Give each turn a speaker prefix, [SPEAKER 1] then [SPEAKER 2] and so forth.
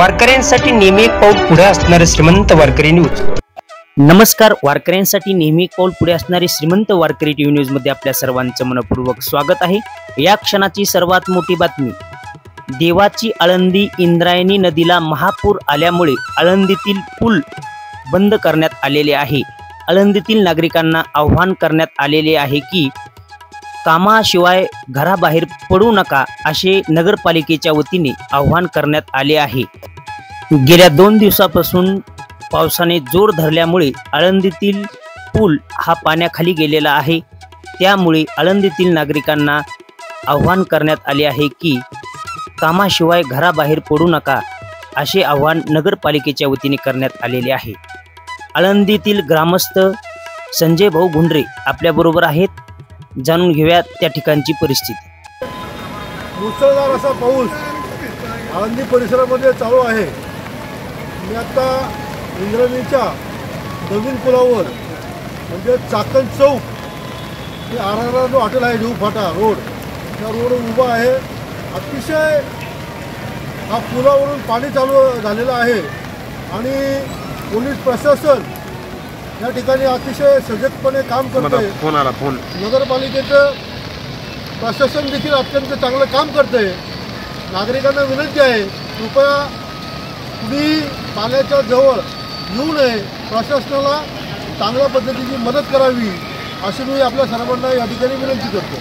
[SPEAKER 1] वारकऱ्यांसाठी नेहमी एक पाऊल पुढे असणारे श्रीमंत वारकरी न्यूज।
[SPEAKER 2] नमस्कार, वारकऱ्यांसाठी नेहमी एक पाऊल पुढे असणारे श्रीमंत वारकरी टीव्ही न्यूज मध्ये आपल्या सर्वांचं मनपूर्वक स्वागत आहे। या क्षणाची सर्वात मोठी बातमी, देवाची आळंदी इंद्रायणी नदीला महापूर आल्यामुळे आळंदीतील पूल बंद करण्यात आलेले आहे। आळंदीतील नागरिकांना आवाहन करण्यात आलेले आहे की कामाशिवाय घराबाहेर पडू नका असे नगरपालिकेच्या वतीने आवाहन करण्यात आले आहे। गेल्या 2 दिवसापासून पावसाने जोर धरल्यामुळे आळंदीतील पूल हा पाण्याखाली गेलेला आहे। त्यामुळे आळंदीतील नागरिकांना आवाहन करण्यात आले आहे की कामाशिवाय घराबाहेर पडू नका असे आवाहन नगरपालिकेच्या वतीने करण्यात आलेले आहे। आळंदीतील ग्रामस्थ संजय भाऊ गुंडरे आपल्याबरोबर आहेत, जाणून घेऊया त्या ठिकाणची परिस्थिती।
[SPEAKER 3] मुसळधार असा पाऊस आळंदी परिसरामध्ये चालू आहे। मी आता इंद्रायणीच्या नवीन पुलावर म्हणजे चाकण चौक ते आरारा जो हॉटेल आहे न्यू फाटा रोड, त्या रोडवर उभा आहे। अतिशय हा पुलावरून पाणी चालू झालेलं आहे आणि पोलीस प्रशासन या ठिकाणी अतिशय सजगपणे काम करते। नगरपालिकेचं प्रशासन देखील अत्यंत चांगलं काम करते। नागरिकांना विनंती आहे, कृपया तुम्ही पाण्याच्या जवळ येऊ नये, प्रशासनाला चांगल्या पद्धतीची मदत करावी अशी मी आपल्या सर्वांना या ठिकाणी विनंती करतो।